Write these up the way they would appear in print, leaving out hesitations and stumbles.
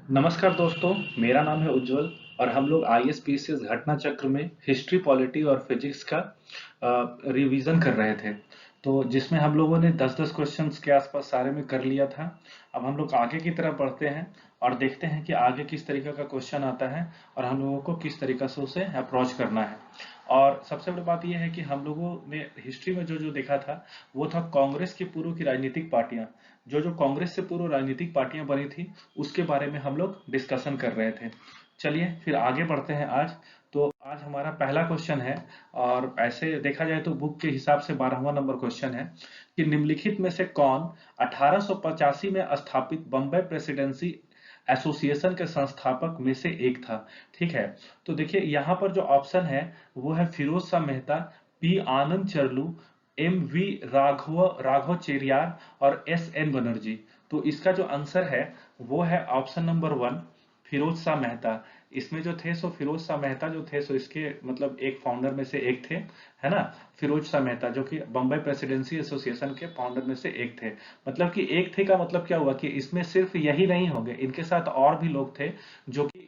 नमस्कार दोस्तों, मेरा नाम है उज्जवल और हम लोग आईएसपीसीएस घटना चक्र में हिस्ट्री, पॉलिटी और फिजिक्स का रिवीजन कर रहे थे। तो जिसमें हम लोगों ने 10-10 क्वेश्चंस के आसपास सारे में कर लिया था। अब हम लोग आगे की तरफ बढ़ते हैं और देखते हैं कि आगे किस तरीके का क्वेश्चन आता है और हम लोगों को किस तरीके से उसे अप्रोच करना है। और सबसे बड़ी बात यह है कि हम लोगों ने हिस्ट्री में जो जो देखा था वो था कांग्रेस की पूर्व की राजनीतिक पार्टियां, जो जो कांग्रेस से पूर्व राजनीतिक पार्टियां बनी थी उसके बारे में हम लोग डिस्कशन कर रहे थे। चलिए फिर आगे बढ़ते हैं आज। तो आज हमारा पहला क्वेश्चन है और ऐसे देखा जाए तो बुक के हिसाब से 12वां नंबर क्वेश्चन है कि निम्नलिखित में से कौन 1885 में स्थापित बम्बई प्रेसिडेंसी एसोसिएशन के संस्थापक में से एक था। ठीक है, तो देखिए यहाँ पर जो ऑप्शन है वो है Firoz Shah Mehta, P Ananda Charlu, M V Raghava Chariar और एस एन बनर्जी। तो इसका जो आंसर है वो है ऑप्शन नंबर 1, फिरोज शाह मेहता। इसमें जो थे सो फिरोज शाह मेहता जो थे सो इसके मतलब एक फाउंडर में से एक थे, है ना। फिरोज शाह मेहता जो कि बम्बई प्रेसिडेंसी एसोसिएशन के फाउंडर में से एक थे। मतलब कि एक थे का मतलब क्या हुआ कि इसमें सिर्फ यही नहीं होंगे, इनके साथ और भी लोग थे जो कि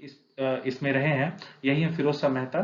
इसमें रहे हैं। यही है फिरोज शाह मेहता।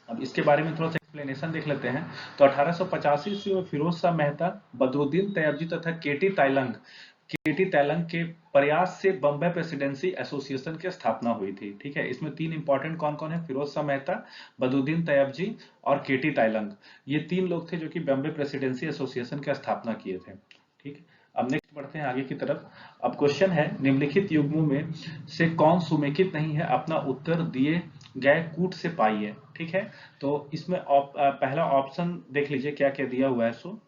अब इसके बारे में थोड़ा सा एक्सप्लेनेशन देख लेते हैं। तो 1885 ईस्वी में फिरोज शाह मेहता, बदरुद्दीन तैयबजी तथा केटी तैलंग के प्रयास से बम्बई प्रेसिडेंसी एसोसिएशन की स्थापना हुई थी। ठीक है, इसमें तीन इंपॉर्टेंट कौन कौन है, फिरोज शाह मेहता, बदरुद्दीन तैयबजी और केटी तैलंग। ये तीन लोग थे जो कि बम्बई प्रेसिडेंसी एसोसिएशन की स्थापना किए थे। ठीक है, अब नेक्स्ट बढ़ते हैं आगे की तरफ। अब क्वेश्चन है निम्नलिखित युग्मों में से कौन सुमेकित नहीं है, अपना उत्तर दिए गए कूट से पाइए। ठीक है, तो इसमें पहला ऑप्शन देख लीजिए क्या क्या दिया हुआ है। So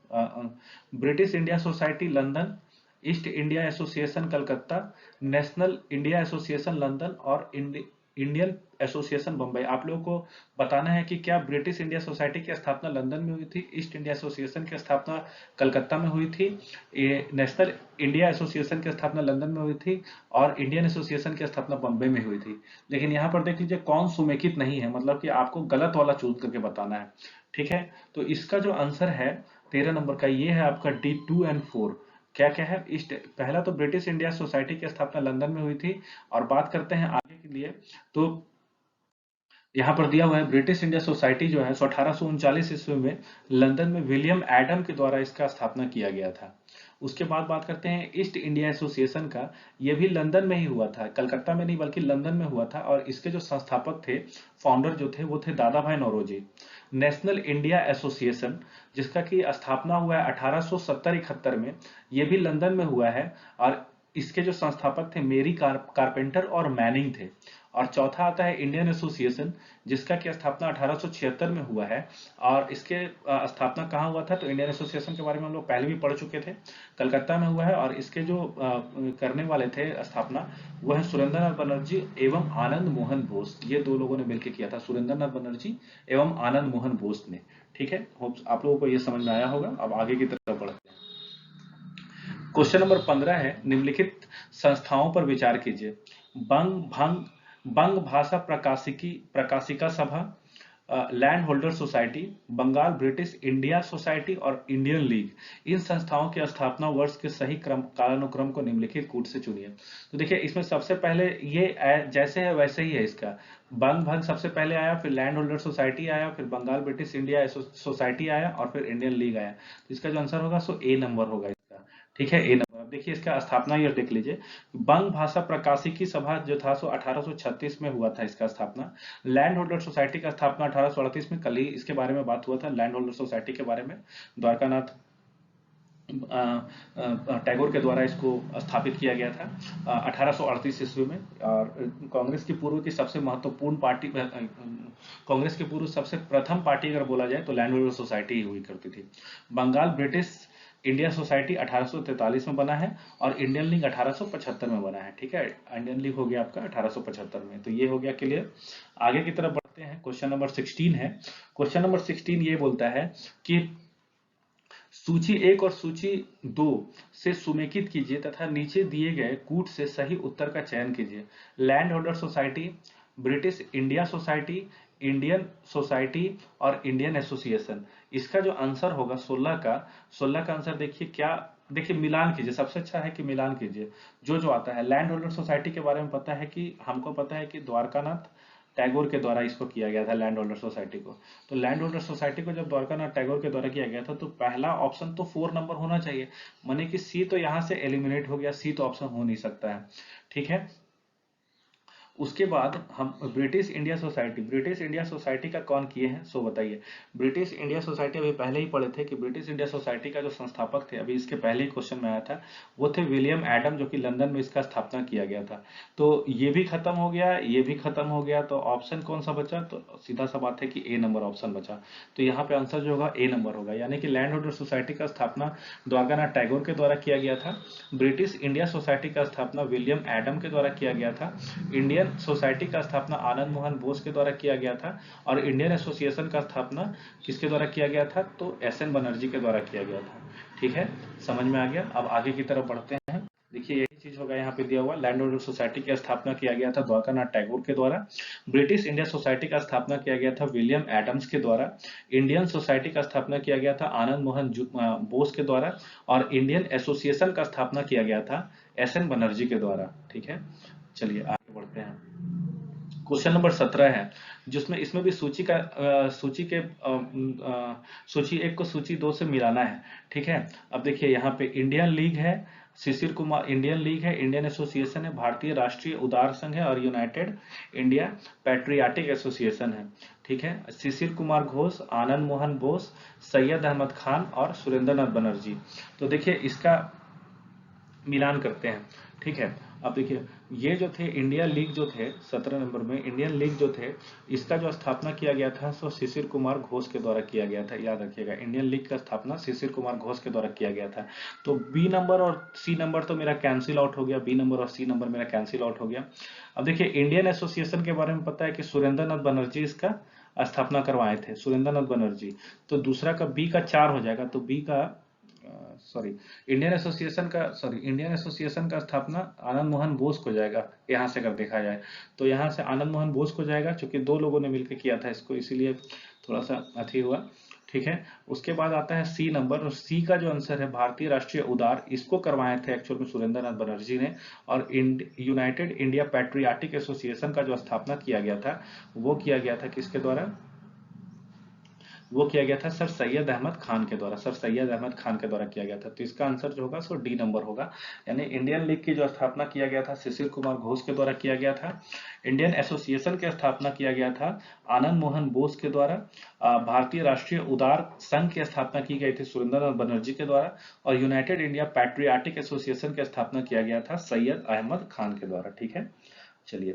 British India society London, east India association Calcutta, national India association London और इंडियन एसोसिएशन बम्बई। आप लोगों को बताना है कि क्या ब्रिटिश इंडिया सोसाइटी की स्थापना लंदन में हुई थी, ईस्ट इंडिया एसोसिएशन की स्थापना कलकत्ता में हुई थी, ये नेशनल इंडिया एसोसिएशन की स्थापना लंदन में हुई थी और इंडियन एसोसिएशन की स्थापना बम्बई में हुई थी। लेकिन यहाँ पर देख लीजिए कौन सुमेकित नहीं है, मतलब कि आपको गलत वाला चूज करके बताना है। ठीक है, तो इसका जो आंसर है 13 नंबर का ये है आपका D2 and 4। क्या क्या है, इस पहला तो ब्रिटिश इंडिया सोसाइटी की स्थापना लंदन में हुई थी। और बात करते हैं आगे के लिए, तो यहाँ पर दिया हुआ है ब्रिटिश इंडिया सोसाइटी जो है 1839 ईस्वी में लंदन में विलियम एडम के द्वारा इसका स्थापना किया गया था। उसके बाद बात करते हैं ईस्ट इंडिया एसोसिएशन का। यह भी लंदन में ही हुआ था, कलकत्ता में नहीं बल्कि लंदन में हुआ था और इसके जो संस्थापक थे, फाउंडर जो थे वो थे दादा भाई नौरोजी। नेशनल इंडिया एसोसिएशन जिसका की स्थापना हुआ है 1870-71 में, यह भी लंदन में हुआ है और इसके जो संस्थापक थे मेरी कारपेंटर और मैनिंग थे। और चौथा आता है इंडियन एसोसिएशन जिसका की स्थापना 1876 में हुआ है और इसके स्थापना कहाँ हुआ था, तो इंडियन एसोसिएशन के बारे में हम लोग पहले भी पढ़ चुके थे, कलकत्ता में हुआ है। और इसके जो करने वाले थे स्थापना वो है सुरेंद्रनाथ बनर्जी एवं आनंद मोहन बोस। ये दो लोगों ने मिलकर किया था, सुरेंद्रनाथ बनर्जी एवं आनंद मोहन बोस ने। ठीक है, होप आप लोगों को ये समझ में आया होगा। अब आगे की तरफ बढ़ते हैं। क्वेश्चन नंबर 15 है निम्नलिखित संस्थाओं पर विचार कीजिए। बंग भंग बंग Bhasha Prakashika Sabha, land holder society, Bengal British India society और इंडियन लीग। इन संस्थाओं के स्थापना वर्ष के सही क्रम कालानुक्रम को निम्नलिखित कूट से चुनिए। तो देखिए इसमें सबसे पहले ये जैसे है वैसे ही है इसका। बंग भंग सबसे पहले आया, फिर लैंड होल्डर सोसाइटी आया, फिर बंगाल ब्रिटिश इंडिया सोसाइटी आया और फिर इंडियन लीग आया। तो इसका जो आंसर होगा सो ए नंबर होगा इसका। ठीक है, ए नंबर। अब देखिए इसका स्थापना ईयर देख लीजिए। बंग भाषा प्रकाशिकी सभा जो था सो 1836 में हुआ था इसका स्थापना। लैंड होल्डर सोसाइटी का स्थापना 1838 में, कल ही इसके बारे में बात हुआ था लैंड होल्डर सोसाइटी के बारे में। द्वारकानाथ टैगोर के द्वारा इसको स्थापित किया गया था 1838 ईस्वी में। और कांग्रेस की पूर्व की सबसे महत्वपूर्ण पार्टी, कांग्रेस के पूर्व सबसे प्रथम पार्टी अगर बोला जाए तो लैंड होल्डर सोसाइटी ही हुई करती थी। बंगाल ब्रिटिश इंडिया सोसाइटी 1843 में बना है और इंडियन लीग 1875 में बना है। ठीक है, इंडियन लीग हो गया आपका 1875 में। तो ये हो गया क्लियर। आगे की तरफ बढ़ते हैं। क्वेश्चन नंबर 16 है। क्वेश्चन नंबर 16 ये बोलता है कि सूची 1 और सूची 2 से सुमेकित कीजिए तथा नीचे दिए गए कूट से सही उत्तर का चयन कीजिए। Land holder society, British India society, Indian society और इंडियन एसोसिएशन। इसका जो आंसर होगा 16 का आंसर देखिए क्या देखिए मिलान कीजिए, सबसे अच्छा है कि मिलान कीजिए जो जो आता है। लैंड होल्डर सोसाइटी के बारे में पता है कि हमको पता है कि द्वारकानाथ टैगोर के द्वारा इसको किया गया था लैंड होल्डर सोसाइटी को। तो लैंड होल्डर सोसाइटी को जब द्वारकानाथ टैगोर के द्वारा किया गया था तो पहला ऑप्शन तो 4 नंबर होना चाहिए, माने कि सी तो यहाँ से एलिमिनेट हो गया, सी तो ऑप्शन हो नहीं सकता है। ठीक है, उसके बाद हम ब्रिटिश इंडिया सोसाइटी का कौन किए हैं सो बताइए। ब्रिटिश इंडिया सोसाइटी अभी पहले ही पढ़े थे कि ब्रिटिश इंडिया सोसाइटी का जो संस्थापक थे, अभी इसके पहले ही क्वेश्चन में आया था, वो थे विलियम एडम, जो कि लंदन में इसका स्थापना किया गया था। तो ये भी खत्म हो गया, ये भी खत्म हो गया, तो ऑप्शन कौन सा बचा? तो सीधा सा बात है कि ए नंबर ऑप्शन बचा। तो यहाँ पे आंसर जो होगा ए नंबर होगा, यानी कि लैंड होल्डर सोसाइटी का स्थापना द्वारकानाथ टैगोर के द्वारा किया गया था। ब्रिटिश इंडिया सोसाइटी का स्थापना विलियम एडम के द्वारा किया गया था। इंडियन सोसाइटी का स्थापना आनंद मोहन बोस के द्वारा किया गया था। और इंडियन एसोसिएशन का स्थापना किसके द्वारा किया गया था? तो एस एन बनर्जी के द्वारा किया गया था। ठीक है, समझ में आ गया। अब आगे की तरफ बढ़ते हैं। देखिए यही चीज होगा यहाँ पे दिया हुआ, लैंड होल्डर सोसाइटी की स्थापना किया गया था द्वारकानाथ टैगोर के द्वारा। ब्रिटिश इंडिया सोसाइटी का स्थापना किया गया था विलियम एडम्स के द्वारा। इंडियन सोसाइटी का स्थापना किया गया था आनंद मोहन बोस के द्वारा। और इंडियन एसोसिएशन का स्थापना किया गया था एस एन बनर्जी के द्वारा। ठीक है, चलिए आगे बढ़ते हैं। क्वेश्चन नंबर 17 है, जिसमें इसमें भी सूची का सूची एक को सूची दो से मिलाना है। ठीक है, अब देखिए यहाँ पे इंडियन लीग है, शिशिर कुमार, इंडियन लीग है, इंडियन एसोसिएशन है, भारतीय राष्ट्रीय उदार संघ है, और यूनाइटेड इंडिया पैट्रियाटिक एसोसिएशन है। ठीक है, शिशिर कुमार घोष, आनंद मोहन बोस, सैयद अहमद खान और सुरेंद्र नाथ बनर्जी। तो देखिए इसका मिलान करते हैं। ठीक है, अब देखिए ये जो थे इंडिया लीग जो थे 17 नंबर में, इंडियन लीग जो थे, इसका जो स्थापना किया गया था सो शिशिर कुमार घोष के द्वारा किया गया था। याद रखिएगा, इंडियन लीग का स्थापना शिशिर कुमार घोष के द्वारा किया गया था। तो बी नंबर और सी नंबर तो मेरा कैंसिल आउट हो गया, बी नंबर और सी नंबर मेरा कैंसिल आउट हो गया। अब देखिए इंडियन एसोसिएशन के बारे में पता है कि सुरेंद्र नाथ बनर्जी इसका स्थापना करवाए थे, सुरेंद्र नाथ बनर्जी। तो दूसरा का बी का 4 हो जाएगा, तो बी का सॉरी इंडियन एसोसिएशन का स्थापना आनंद मोहन बोस को जाएगा, यहां से अगर देखा जाए तो यहां से आनंद मोहन बोस को जाएगा, क्योंकि दो लोगों ने मिलकर किया था इसको, इसीलिए थोड़ा सा अथी हुआ। ठीक है, उसके बाद आता है सी नंबर, और सी का जो आंसर है भारतीय राष्ट्रीय उदार, इसको करवाए थे एक्चुअल में सुरेंद्र नाथ बनर्जी ने। और यूनाइटेड इंडिया पैट्रियाटिक एसोसिएशन का जो स्थापना किया गया था वो किया गया था किसके द्वारा? वो किया गया था सर सैयद अहमद खान के द्वारा, सर सैयद अहमद खान के द्वारा किया गया था। तो इसका आंसर जो होगा सो डी नंबर होगा, यानी इंडियन लीग की जो स्थापना किया गया था शिशिर कुमार घोष के द्वारा किया गया था। इंडियन एसोसिएशन की स्थापना किया गया था आनंद मोहन बोस के द्वारा। भारतीय राष्ट्रीय उदार संघ की स्थापना की गई थी सुरेंद्र नाथ बनर्जी के द्वारा। और यूनाइटेड इंडिया पैट्रियाटिक एसोसिएशन की स्थापना किया गया था सैयद अहमद खान के द्वारा। ठीक है, चलिए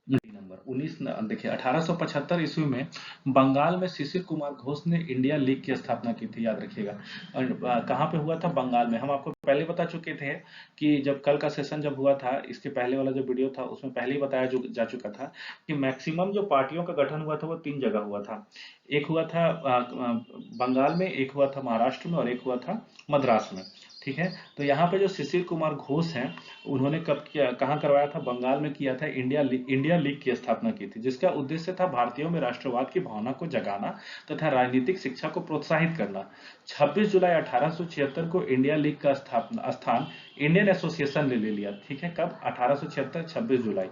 नंबर 19, देखिए 1875 ईस्वी में बंगाल में शिशिर कुमार घोष ने इंडिया लीग की स्थापना की थी, याद रखिएगा। और कहाँ पे हुआ था? बंगाल में। हम आपको पहले बता चुके थे कि जब कल का सेशन जब हुआ था, इसके पहले वाला जो वीडियो था उसमें पहले ही बताया जा चुका था कि मैक्सिमम जो पार्टियों का गठन हुआ था वो 3 जगह हुआ था। एक हुआ था बंगाल में, एक हुआ था महाराष्ट्र में, और एक हुआ था मद्रास में। ठीक है, तो यहाँ पे जो शिशिर कुमार घोष हैं, उन्होंने कब किया, कहाँ करवाया था? बंगाल में किया था। इंडिया लीग की स्थापना की थी, जिसका उद्देश्य था भारतीयों में राष्ट्रवाद की भावना को जगाना तथा राजनीतिक शिक्षा को प्रोत्साहित करना। 26 जुलाई 1876 को इंडिया लीग का स्थान इंडियन एसोसिएशन ने ले लिया। ठीक है, कब? 1876 26 जुलाई।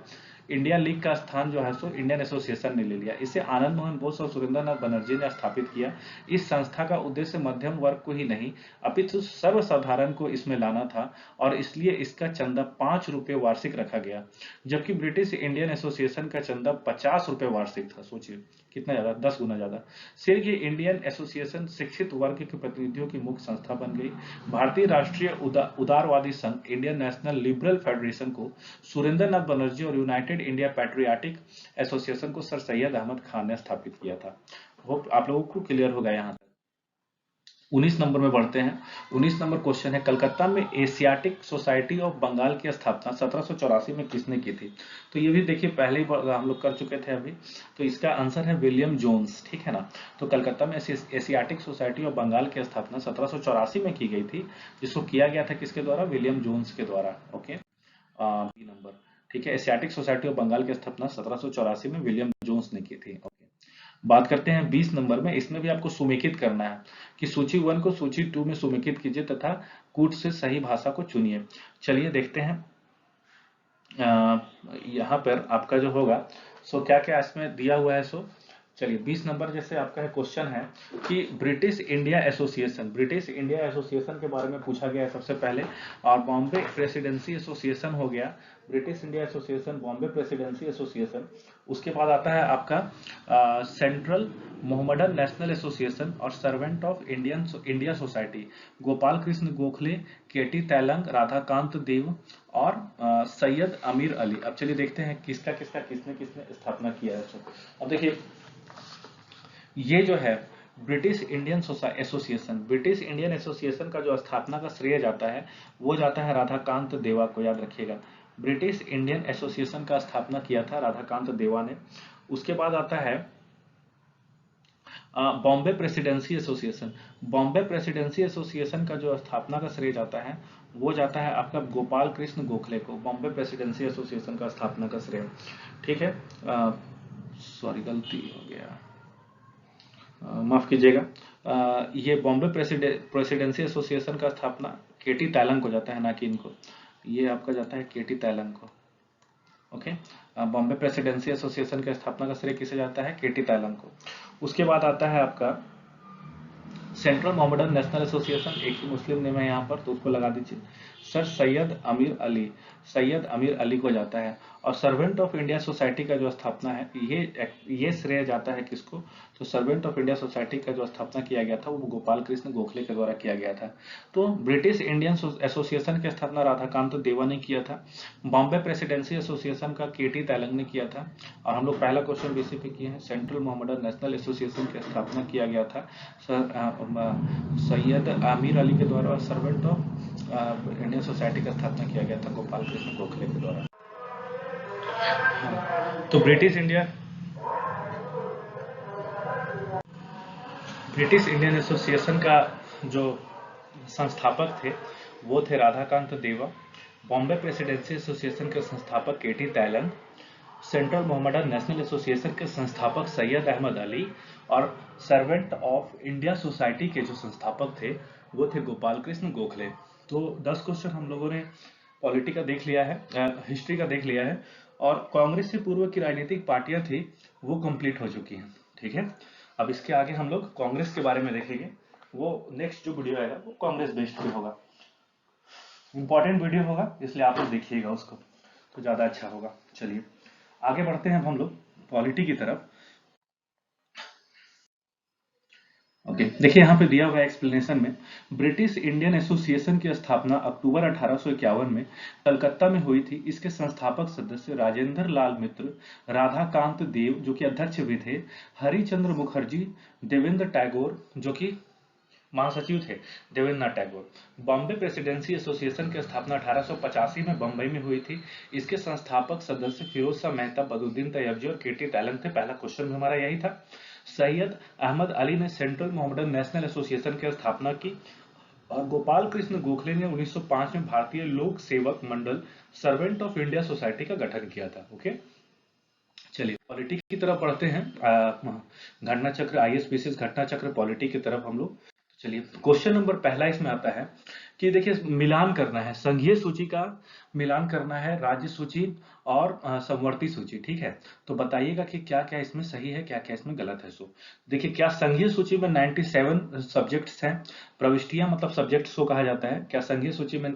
इंडिया लीग का स्थान जो है सो इंडियन एसोसिएशन ने ले लिया। इसे आनंद मोहन बोस और सुरेंद्र नाथ बनर्जी ने स्थापित किया। इस संस्था का उद्देश्य मध्यम वर्ग को ही नहीं अपितु सर्वसाधारण को इसमें लाना था, और इसलिए इसका चंदा 5 रुपए वार्षिक रखा गया, जबकि ब्रिटिश इंडियन एसोसिएशन का चंदा 50 रुपए वार्षिक था। सोचिए कितना ज्यादा, 10 गुना ज्यादा। सिर्फ ये इंडियन एसोसिएशन शिक्षित वर्ग के प्रतिनिधियों की मुख्य संस्था बन गई। भारतीय राष्ट्रीय उदारवादी संघ इंडियन नेशनल लिबरल फेडरेशन को सुरेंद्र नाथ बनर्जी और यूनाइटेड इंडिया पैट्रियाटिक एसोसिएशन को सर सैयद अहमद खान ने स्थापित किया था। होप आप लोगों को क्लियर होगा यहाँ तक। 19 नंबर में बढ़ते हैं। 19 नंबर क्वेश्चन है, कलकत्ता में एशियाटिक सोसाइटी ऑफ बंगाल की स्थापना 1784 में किसने की थी? तो ये भी देखिए पहले ही हम लोग कर चुके थे अभी। तो इसका आंसर है विलियम जोन्स। ठीक है ना, तो कलकत्ता में एशियाटिक सोसाइटी ऑफ बंगाल की स्थापना 1784 में की गई थी, जिसको किया गया था किसके द्वारा? विलियम जोन्स के द्वारा। Okay, B number. ठीक है, एशियाटिक सोसाइटी ऑफ बंगाल की स्थापना 1784 में विलियम जोन्स ने की थी। ओके, बात करते हैं 20 नंबर में, इसमें भी आपको सुमेकित करना है कि सूची 1 को सूची 2 में सुमेकित कीजिए तथा कूट से सही भाषा को चुनिए। चलिए देखते हैं यहाँ पर आपका जो होगा सो क्या क्या इसमें दिया हुआ है। सो चलिए 20 नंबर जैसे आपका है क्वेश्चन है कि ब्रिटिश इंडिया एसोसिएशन के बारे में पूछा गया है सबसे पहले, और बॉम्बे प्रेसिडेंसी एसोसिएशन हो गया, British India association, Bombay presidency association. उसके बाद आता है आपका सेंट्रल मोहम्मडन नेशनल एसोसिएशन और servant of India society, Gopal Krishna Gokhale, K T Telang, Radhakant Dev और सैयद अमीर अली। अब चलिए देखते हैं किसका किसका किसने किसने स्थापना किया है। अब देखिए ये जो है British Indian association, British Indian association का जो स्थापना का श्रेय जाता है वो जाता है राधाकांत देवा को, याद रखिएगा। ब्रिटिश इंडियन एसोसिएशन का स्थापना किया था राधाकांत देवा ने। उसके बाद आता है Bombay presidency association, Bombay presidency association का जो स्थापना का श्रेय जाता है वो जाता है आपका गोपाल कृष्ण गोखले को, बॉम्बे प्रेसिडेंसी एसोसिएशन का स्थापना का श्रेय। ठीक है, सॉरी गलती हो गया, माफ कीजिएगा। ये बॉम्बे प्रेसिडेंसी एसोसिएशन का स्थापना केटी तैलंग को जाता है, ना कि इनको, ये आपका जाता है केटी तैलंग को। ओके, बॉम्बे प्रेसिडेंसी एसोसिएशन की स्थापना का श्रेय किसे जाता है? केटी तैलंग को। उसके बाद आता है आपका सेंट्रल मोहम्मडन नेशनल एसोसिएशन, एक ही मुस्लिम नेम है यहाँ पर तो उसको लगा दीजिए। सर सैयद अमीर अली, सैयद अमीर अली को जाता है। और सर्वेंट ऑफ इंडिया सोसाइटी का जो स्थापना है ये श्रेय जाता है किसको? तो सर्वेंट ऑफ इंडिया सोसाइटी का जो स्थापना किया गया था वो गोपाल कृष्ण गोखले के द्वारा किया गया था। तो ब्रिटिश इंडियन एसोसिएशन की स्थापना राधाकांत देवा ने किया था, बॉम्बे प्रेसिडेंसी एसोसिएशन का केटी तैलंग ने किया था। और हम लोग पहला क्वेश्चन बीसी पे किए हैं, सेंट्रल मोहम्मडन नेशनल एसोसिएशन की स्थापना किया गया था सैयद आमिर अली के द्वारा, और सर्वेंट ऑफ इंडियन सोसाइटी का स्थापना किया गया था गोपाल कृष्ण गोखले के द्वारा। तो ब्रिटिश इंडियन एसोसिएशन का जो संस्थापक थे वो थे राधाकांत देवा, बॉम्बे प्रेसिडेंसी एसोसिएशन के संस्थापक K T Telang, central Mohammedan national association के संस्थापक सैयद अहमद अली, और सर्वेंट ऑफ इंडिया सोसाइटी के जो संस्थापक थे वो थे गोपाल कृष्ण गोखले। तो 10 क्वेश्चन हम लोगों ने पॉलिटी का देख लिया है, हिस्ट्री का देख लिया है, और कांग्रेस से पूर्व की राजनीतिक पार्टियां थी वो कंप्लीट हो चुकी हैं। ठीक है, अब इसके आगे हम लोग कांग्रेस के बारे में देखेंगे, वो नेक्स्ट जो वीडियो आएगा वो कांग्रेस बेस्ड पे होगा, इंपॉर्टेंट वीडियो होगा, इसलिए आप लोग देखिएगा उसको तो ज्यादा अच्छा होगा। चलिए आगे बढ़ते हैं अब हम लोग पॉलिटी की तरफ। ओके, देखिए यहाँ पे दिया हुआ एक्सप्लेनेशन में, ब्रिटिश इंडियन एसोसिएशन की स्थापना अक्टूबर 1851 में कलकत्ता में हुई थी। इसके संस्थापक सदस्य राजेंद्र लाल मित्र, राधाकांत देव जो कि अध्यक्ष भी थे, हरिचंद्र मुखर्जी, देवेंद्र टैगोर जो कि महासचिव थे, देवेंद्रनाथ टैगोर। बॉम्बे प्रेसिडेंसी एसोसिएशन की स्थापना 1885 में बंबई में हुई थी। इसके संस्थापक सदस्य फिरोज शाह मेहता, बदरुद्दीन तैयबजी और केटी तैलंग थे। पहला क्वेश्चन हमारा यही था। सैयद अहमद अली ने सेंट्रल मोहम्मडन नेशनल एसोसिएशन की स्थापना की, और गोपाल कृष्ण गोखले ने 1905 में भारतीय लोक सेवक मंडल सर्वेंट ऑफ इंडिया सोसाइटी का गठन किया था। ओके, चलिए पॉलिटी की तरफ बढ़ते हैं, घटना चक्र, आईएसपीसीएस घटना चक्र पॉलिटी की तरफ हम लोग। चलिए क्वेश्चन नंबर पहला इसमें आता है कि देखिए मिलान करना है, संघीय सूची का मिलान करना है राज्य सूची और समवर्ती सूची। ठीक है, तो बताइएगा कि क्या क्या इसमें सही है, क्या क्या इसमें गलत है। सो देखिए, क्या संघीय सूची में 97 सब्जेक्ट्स हैं, प्रविष्टियां मतलब सब्जेक्ट्स को कहा जाता है, क्या संघीय सूची में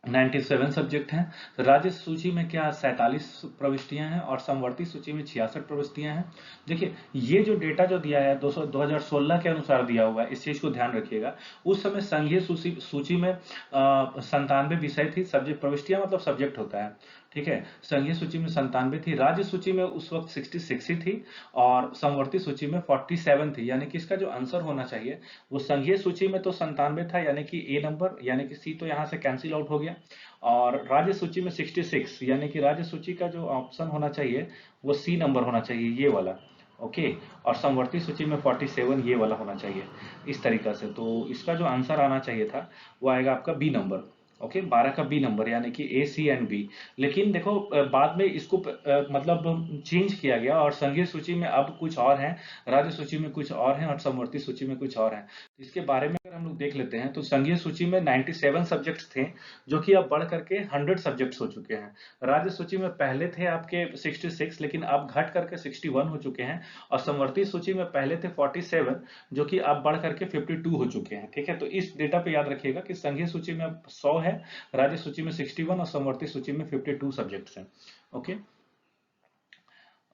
97 सब्जेक्ट हैं? राज्य सूची में क्या 47 प्रविष्टियां हैं, और समवर्ती सूची में 66 प्रविष्टियां हैं। देखिए ये जो डेटा जो दिया है 2016 के अनुसार दिया हुआ है, इस चीज को ध्यान रखिएगा। उस समय संघीय सूची में 97 विषय थी, सब्जेक्ट प्रविष्टियां मतलब सब्जेक्ट होता है। ठीक है, संघीय सूची में 97 थी, राज्य सूची में उस वक्त 66 ही थी, और समवर्ती सूची में 47 थी। यानी कि इसका जो आंसर होना चाहिए वो संघीय सूची में तो 97 था, यानी कि ए नंबर, यानी कि सी तो यहाँ से कैंसिल आउट हो गया, और राज्य सूची में 66, यानी कि राज्य सूची का जो ऑप्शन होना चाहिए वो सी नंबर होना चाहिए, ये वाला। ओके, और समवर्ती सूची में 47 ये वाला होना चाहिए, इस तरीका से। तो इसका जो आंसर आना चाहिए था वो आएगा आपका बी नंबर। ओके, 12 का बी नंबर, यानी कि ए सी एंड बी। लेकिन देखो बाद में इसको मतलब चेंज किया गया और संघीय सूची में अब कुछ और है, राज्य सूची में कुछ और है और समवर्ती सूची में कुछ और है। इसके बारे में अगर हम लोग देख लेते हैं तो संघीय सूची में 97 सब्जेक्ट्स थे, जो कि अब बढ़ करके 100 सब्जेक्ट्स हो चुके हैं। राज्य सूची में पहले थे आपके 66, लेकिन अब घट करके 61 हो चुके हैं। और समवर्ती सूची में पहले थे 47, जो कि अब बढ़ करके 52 हो चुके हैं। ठीक है, तो इस डेटा पे याद रखिएगा कि संघीय सूची में अब 100 है, राज्य सूची में 61 और समवर्ती सूची में 52 सब्जेक्ट्स हैं। ओके,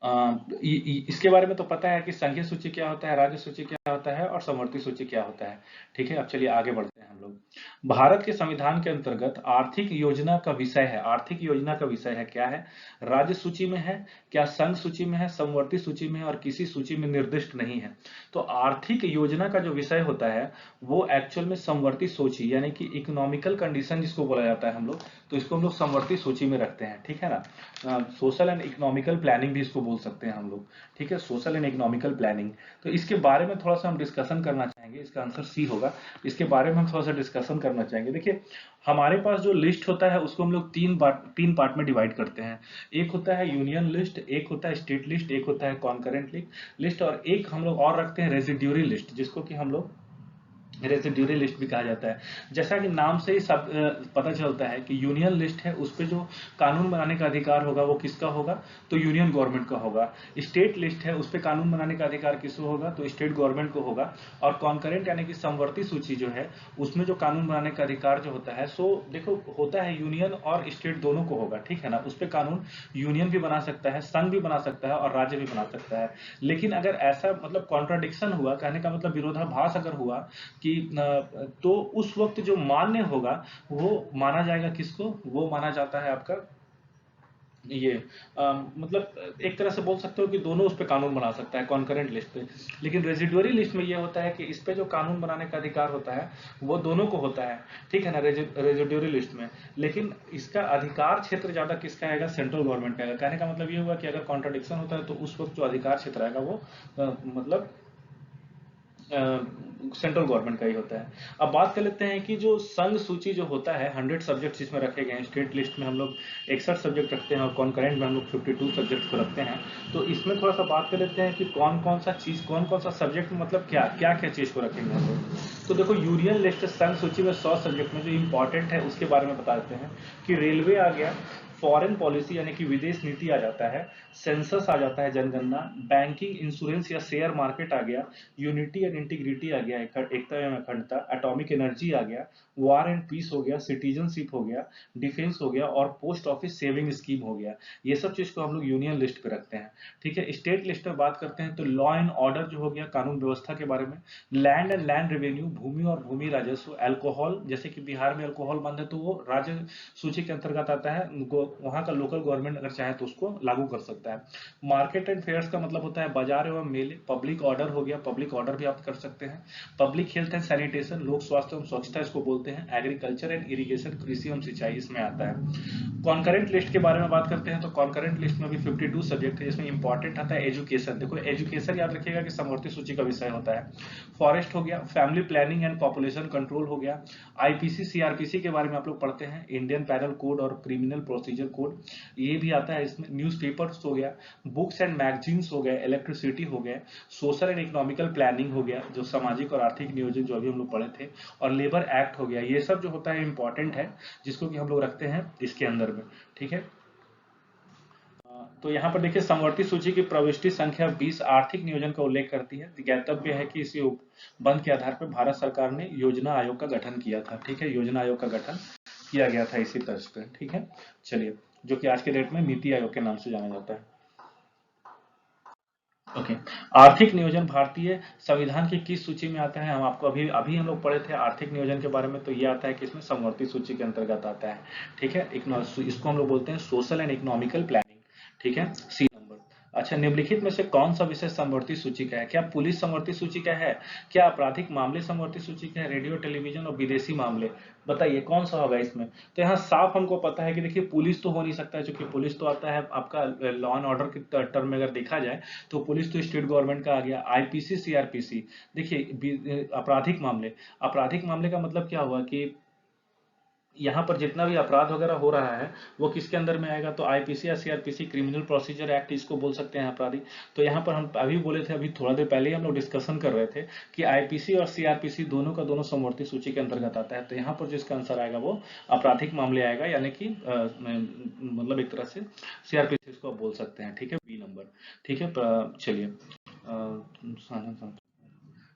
इसके बारे में तो पता है कि संघीय सूची क्या होता है, राज्य सूची क्या होता है और समवर्ती सूची क्या होता है। ठीक है, अब चलिए आगे बढ़ते हैं हम लोग। भारत के संविधान के अंतर्गत आर्थिक योजना का विषय है, आर्थिक योजना का विषय है क्या है, राज्य सूची में है, क्या संघ सूची में है, समवर्ती सूची में है और किसी सूची में निर्दिष्ट नहीं है। तो आर्थिक योजना का जो विषय होता है वो एक्चुअल में समवर्ती सूची, यानी कि इकोनॉमिकल कंडीशन जिसको बोला जाता है हम लोग, तो इसको हम लोग समवर्ती सूची में रखते हैं। ठीक है ना, सोशल एंड इकोनॉमिकल प्लानिंग भी इसको बोल सकते हैं हम लोग। ठीक है, सोशल एंड इकोनॉमिकल प्लानिंग। तो इसके बारे में थोड़ा सा हम डिस्कशन करना चाहेंगे, इसका आंसर सी होगा। इसके बारे में हम थोड़ा सा डिस्कशन करना चाहेंगे। देखिए, हमारे पास जो लिस्ट होता है उसको हम लोग तीन पार्ट में डिवाइड करते हैं। एक होता है यूनियन लिस्ट, एक होता है स्टेट लिस्ट, एक होता है कॉन्करेंट लिस्ट, और एक हम लोग और रखते हैं रेजिड्यूरी लिस्ट, जिसको कि हम लोग रेसिड्यूरी लिस्ट भी कहा जाता है। जैसा कि नाम से ही सब पता चलता है कि यूनियन लिस्ट है, उस पे जो कानून बनाने का अधिकार होगा वो किसका होगा, तो यूनियन गवर्नमेंट का होगा। स्टेट लिस्ट है, उस पे कानून बनाने का अधिकार किसको होगा, तो स्टेट गवर्नमेंट को होगा। और कॉन्करेंट यानी कि समवर्ती सूची जो है, उसमें जो कानून बनाने का अधिकार जो होता है, सो देखो होता है यूनियन और स्टेट दोनों को होगा। ठीक है ना, उस पे कानून यूनियन भी बना सकता है, संघ भी बना सकता है और राज्य भी बना सकता है। लेकिन अगर ऐसा मतलब कॉन्ट्राडिक्शन हुआ, कहने का मतलब विरोधाभास अगर हुआ कि तो उस वक्त जो मान्य होगा वो माना जाएगा किसको, वो माना जाता है आपका ये मतलब एक तरह से बोल सकते हो कि दोनों उस पे कानून बना सकता है कॉन्करेंट लिस्ट पे। लेकिन रेजिडुअरी लिस्ट में ये होता है कि इस पे जो कानून बनाने का अधिकार होता है वो दोनों को होता है। ठीक है ना, रेजिडुअरी लिस्ट में। लेकिन इसका अधिकार क्षेत्र ज्यादा किसका आएगा, सेंट्रल गवर्नमेंट का आएगा। कहने का मतलब ये हुआ कि अगर कॉन्ट्राडिक्शन होता है तो उस वक्त जो अधिकार क्षेत्र आएगा वो मतलब सेंट्रल गवर्नमेंट का ही होता है। अब बात कर लेते हैं कि जो संघ सूची जो होता है 100 सब्जेक्ट इसमें रखे गए हैं। स्टेट लिस्ट में हम लोग 61 सब्जेक्ट रखते हैं और कॉन्करेंट में हम लोग 52 सब्जेक्ट को रखते हैं। तो इसमें थोड़ा सा बात कर लेते हैं कि कौन कौन सा चीज, कौन कौन सा सब्जेक्ट, मतलब क्या क्या क्या चीज को रखेंगे हम लोग। तो देखो, यूनियन लिस्ट संघ सूची में 100 सब्जेक्ट में जो इंपॉर्टेंट है उसके बारे में बता देते हैं कि रेलवे आ गया, फॉरेन पॉलिसी यानी कि विदेश नीति आ जाता है, सेंसस आ जाता है जनगणना, बैंकिंग, इंश्योरेंस या शेयर मार्केट आ गया, यूनिटी एंड इंटीग्रिटी आ गया, एकता एवं अखंडता, एटॉमिक एनर्जी आ गया, वॉर एंड पीस हो गया, सिटीजनशिप हो गया, डिफेंस हो गया और पोस्ट ऑफिस सेविंग स्कीम हो गया। ये सब चीज को हम लोग यूनियन लिस्ट पे रखते हैं। ठीक है, स्टेट लिस्ट में बात करते हैं तो लॉ एंड ऑर्डर जो हो गया, कानून व्यवस्था के बारे में, लैंड एंड लैंड रेवेन्यू, भूमि और भूमि राजस्व, अल्कोहल, जैसे कि बिहार में अल्कोहल बंद है तो वो राज्य सूची के अंतर्गत आता है, वहां का लोकल गवर्नमेंट अगर चाहे तो उसको लागू कर सकता है। मार्केट एंड फेयर्स का मतलब होता है बाजार एवं मेले, पब्लिक ऑर्डर हो गया, पब्लिक ऑर्डर भी आप कर सकते हैं। पब्लिक हेल्थ एंड सैनिटेशन, लोक स्वास्थ्य एवं स्वच्छता इसको बोलते हैं। एग्रीकल्चर एंड इरिगेशन, कृषि एवं सिंचाई इसमें आता है। कॉन्करेंट लिस्ट के बारे में बात करते हैं तो कॉन्करेंट लिस्ट में भी 52 सब्जेक्ट है, जिसमें इंपॉर्टेंट आता है एजुकेशन। देखो, एजुकेशन याद रखिएगा कि समवर्ती सूची का विषय होता है। फॉरेस्ट हो गया, family planning and population control हो गया, आईपीसी सीआरपीसी के बारे में आप लोग पढ़ते हैं, इंडियन पैनल कोड और क्रिमिनल प्रोसीजर कोड, ये भी आता है इसमें। न्यूज़पेपर्स हो गया, बुक्स एंड मैगजीन्स हो गए, इलेक्ट्रिसिटी हो गया, सोशल एंड इकोनॉमिकल प्लानिंग हो गया, जो सामाजिक और आर्थिक नियोजन जो अभी हम लोग पढ़े थे, और लेबर एक्ट हो गया। ये सब जो होता है इंपॉर्टेंट है, जिसको कि हम लोग रखते हैं इसके अंदर में। ठीक है, तो यहाँ पर देखिए, समवर्ती सूची की प्रविष्टि संख्या 20 आर्थिक नियोजन का उल्लेख करती है। ज्ञातव्य है कि इसी उपबंध के आधार पर भारत सरकार ने योजना आयोग का गठन किया था। ठीक है, योजना आयोग का गठन किया गया था इसी तर्ज पे। ठीक है, चलिए, जो कि आज के डेट में नीति आयोग के नाम से जाना जाता है। ओके, आर्थिक नियोजन भारतीय संविधान की किस सूची में आता है, हम आपको अभी अभी हम लोग पढ़े थे आर्थिक नियोजन के बारे में, तो ये आता है कि इसमें समवर्ती सूची के अंतर्गत आता है। ठीक है, इसको हम लोग बोलते हैं सोशल एंड इकोनॉमिकल प्लानिंग। ठीक है, सी नंबर। अच्छा, निम्नलिखित में से कौन सा विषय समवर्ती सूची का है, क्या पुलिस समवर्ती सूची का है, क्या आपराधिक मामले समवर्ती सूची का है, रेडियो टेलीविजन और विदेशी मामले, बताइए कौन सा होगा इसमें। तो यहाँ साफ हमको पता है कि देखिए, पुलिस तो हो नहीं सकता है, क्योंकि पुलिस तो आता है आपका लॉ एंड ऑर्डर के टर्म में अगर देखा जाए तो पुलिस तो स्टेट गवर्नमेंट का आ गया। आईपीसी सीआरपीसी, देखिए आपराधिक मामले, आपराधिक मामले का मतलब क्या हुआ कि यहाँ पर जितना भी अपराध वगैरह हो रहा है वो किसके अंदर में आएगा, तो आईपीसी या सीआरपीसी, क्रिमिनल प्रोसीजर एक्ट इसको बोल सकते हैं अपराधी। तो यहाँ पर हम अभी बोले थे, अभी थोड़ा देर पहले ही हम लोग डिस्कशन कर रहे थे कि आईपीसी और सीआरपीसी दोनों का दोनों समवर्ती सूची के अंतर्गत आता है। तो यहाँ पर जिसका आंसर आएगा वो आपराधिक मामले आएगा, यानी कि मतलब एक तरह से सीआरपीसी इसको आप बोल सकते हैं। ठीक है, बी नंबर। ठीक है, चलिए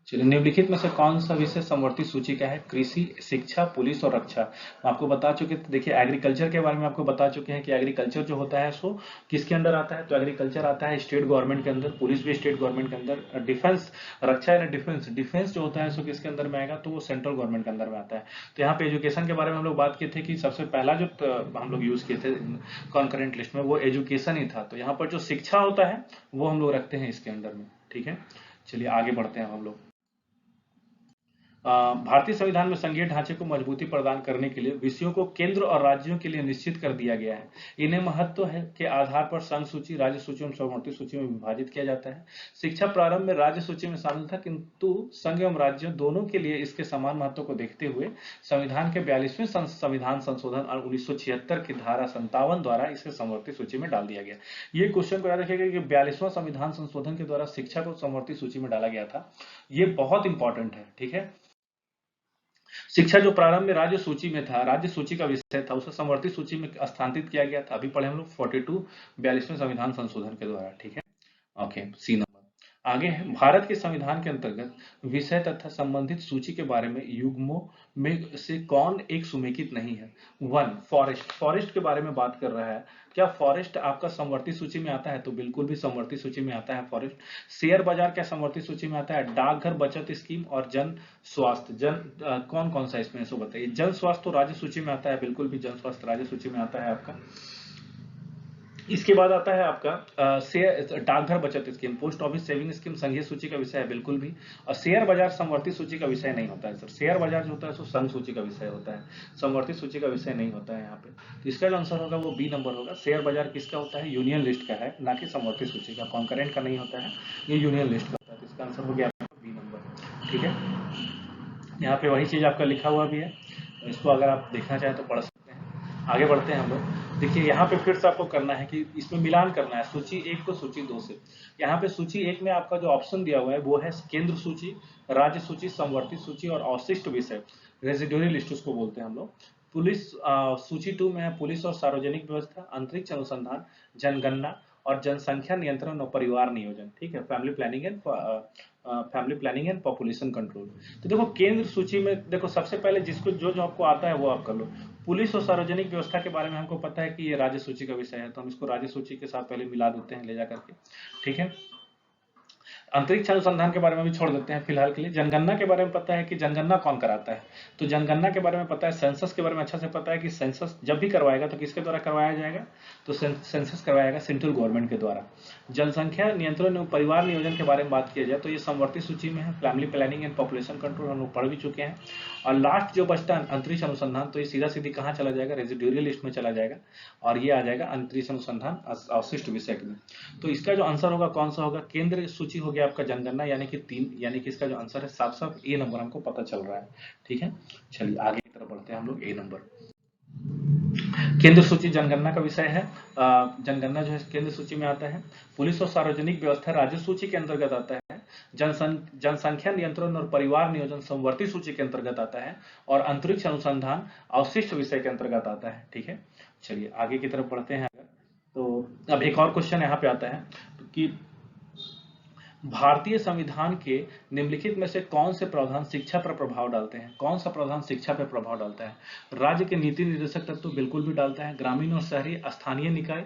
चलिए, निम्नलिखित में से कौन सा विषय समवर्ती सूची का है? कृषि, शिक्षा, पुलिस और रक्षा। आपको बता चुके थे, देखिए एग्रीकल्चर के बारे में आपको बता चुके हैं कि एग्रीकल्चर जो होता है सो किसके अंदर आता है, तो एग्रीकल्चर आता है स्टेट गवर्नमेंट के अंदर, पुलिस भी स्टेट गवर्नमेंट के अंदर, डिफेंस, रक्षा या डिफेंस, डिफेंस जो होता है सो किसके अंदर में आएगा, तो वो सेंट्रल गवर्नमेंट के अंदर में आता है। तो यहाँ पे एजुकेशन के बारे में हम लोग बात किए थे कि सबसे पहला जो हम लोग यूज किए थे कॉन्करेंट लिस्ट में वो एजुकेशन ही था। तो यहाँ पर जो शिक्षा होता है वो हम लोग रखते हैं इसके अंदर में। ठीक है, चलिए आगे बढ़ते हैं हम लोग। भारतीय संविधान में संघीय ढांचे को मजबूती प्रदान करने के लिए विषयों को केंद्र और राज्यों के लिए निश्चित कर दिया गया है। इन्हें महत्व है के आधार पर संघ सूची, राज्य सूची एवं समवर्ती सूची में विभाजित किया जाता है। शिक्षा प्रारंभ में राज्य सूची में शामिल था, किंतु संघ एवं राज्यों दोनों के लिए इसके समान महत्व को देखते हुए संविधान के 42वें संविधान संशोधन और 1976 की धारा 57 द्वारा इसे समवर्ती सूची में डाल दिया गया। ये क्वेश्चन को याद रखिएगा कि 42वां संविधान संशोधन के द्वारा शिक्षा को समवर्ती सूची में डाला गया था। ये बहुत इंपॉर्टेंट है। ठीक है, शिक्षा जो प्रारंभ में राज्य सूची में था, राज्य सूची का विषय था, उसे समवर्ती सूची में स्थानांतरित किया गया था। अभी पढ़े हम लोग 42 42वें संविधान संशोधन के द्वारा। ठीक है, ओके, सी नंबर। आगे है, भारत के संविधान के अंतर्गत विषय तथा संबंधित सूची के बारे में युग्मों में से कौन एक समेकित नहीं है? 1 फॉरेस्ट, फॉरेस्ट के बारे में बात कर रहा है। क्या फॉरेस्ट आपका समवर्ती सूची में आता है? तो बिल्कुल भी समवर्ती सूची में आता है फॉरेस्ट। शेयर बाजार क्या समवर्ती सूची में आता है? डाकघर बचत स्कीम और जन स्वास्थ्य, कौन कौन सा इसमें सो बताइए। जन स्वास्थ्य तो राज्य सूची में आता है, बिल्कुल भी जन स्वास्थ्य राज्य सूची में आता है आपका। इसके बाद आता है आपका डाकघर बचत scheme, post office saving scheme संघीय सूची का विषय है, बिल्कुल भी। और शेयर बाजार समवर्ती सूची का विषय नहीं होता है सर। शेयर बाजार जो होता है सो संघ सूची का विषय होता है, समवर्ती सूची का विषय नहीं होता है यहाँ पे। तो इसका जो आंसर होगा वो बी नंबर होगा। शेयर बाजार किसका होता है? यूनियन लिस्ट का है, ना कि समवर्ती सूची का। कॉन्करेंट का नहीं होता है, ये यूनियन लिस्ट का होता है। तो इसका आंसर हो गया बी नंबर। ठीक है, यहाँ पे वही चीज आपका लिखा हुआ भी है, इसको अगर आप देखना चाहें तो पढ़ सकते हैं। आगे बढ़ते हैं हम लोग। देखिए यहाँ पे फिर से आपको करना है कि इसमें मिलान करना है सूची 1 को सूची 2 से। यहाँ पे सूची 1 में आपका जो ऑप्शन दिया हुआ है वो है केंद्र सूची, राज्य सूची, समवर्ती सूची और अवशिष्ट विषय, रेजिडुअरी लिस्ट उसको बोलते हैं हम लोग। पुलिस सूची 2 में है पुलिस और सार्वजनिक व्यवस्था, अंतरिक्ष अनुसंधान, जनगणना और जनसंख्या नियंत्रण और परिवार नियोजन। ठीक है, family planning and population control. तो देखो केंद्र सूची में देखो सबसे पहले जिसको जो जो आपको आता है वो आप कर लो। पुलिस और सार्वजनिक व्यवस्था के बारे में हमको पता है कि ये राज्य सूची का विषय है, तो हम इसको राज्य सूची के साथ पहले मिला देते हैं ले जा करके। ठीक है, अंतरिक्ष अनुसंधान के बारे में भी छोड़ देते हैं फिलहाल के लिए। जनगणना के बारे में पता है कि जनगणना कौन कराता है, तो जनगणना के बारे में पता है। सेंसस के बारे में अच्छा से पता है कि सेंसस जब भी करवाएगा तो किसके द्वारा करवाया जाएगा, तो सेंसस करवाएगा सेंट्रल गवर्नमेंट के द्वारा। जनसंख्या नियंत्रण एवं परिवार नियोजन के बारे में बात किया जाए तो ये समवर्ती सूची में है। Family planning and population control हम लोग पढ़ भी चुके हैं। और लास्ट जो बचता है अंतरिक्ष अनुसंधान, तो ये सीधा सीधी कहाँ चला जाएगा, रेजिडुअरी लिस्ट में चला जाएगा और ये आ जाएगा अंतरिक्ष अनुसंधान अवशिष्ट विषय में। तो इसका जो आंसर होगा कौन सा होगा, केंद्र सूची हो गया आपका जनगणना, यानी कि 3, यानी कि इसका जो आंसर है साफ साफ ए नंबर हमको पता चल रहा है। ठीक है, चलिए आगे की तरफ बढ़ते हैं हम लोग। ए नंबर केंद्र सूची जनगणना का विषय है। जनगणना जो है केंद्र सूची में आता है। पुलिस और सार्वजनिक व्यवस्था राज्य सूची के अंतर्गत आता है। जनसंख्या नियंत्रण और परिवार नियोजन समवर्ती सूची के अंतर्गत आता है। और अंतरिक्ष अनुसंधान अवशिष्ट विषय के अंतर्गत आता है। ठीक है, चलिए आगे की तरफ बढ़ते हैं। तो अब एक और क्वेश्चन यहाँ पे आता है कि भारतीय संविधान के निम्नलिखित में से कौन से प्रावधान शिक्षा पर प्रभाव डालते हैं? कौन सा प्रावधान शिक्षा पर प्रभाव डालता है? राज्य के नीति निर्देशक तत्व बिल्कुल भी डालता है। ग्रामीण और शहरी स्थानीय निकाय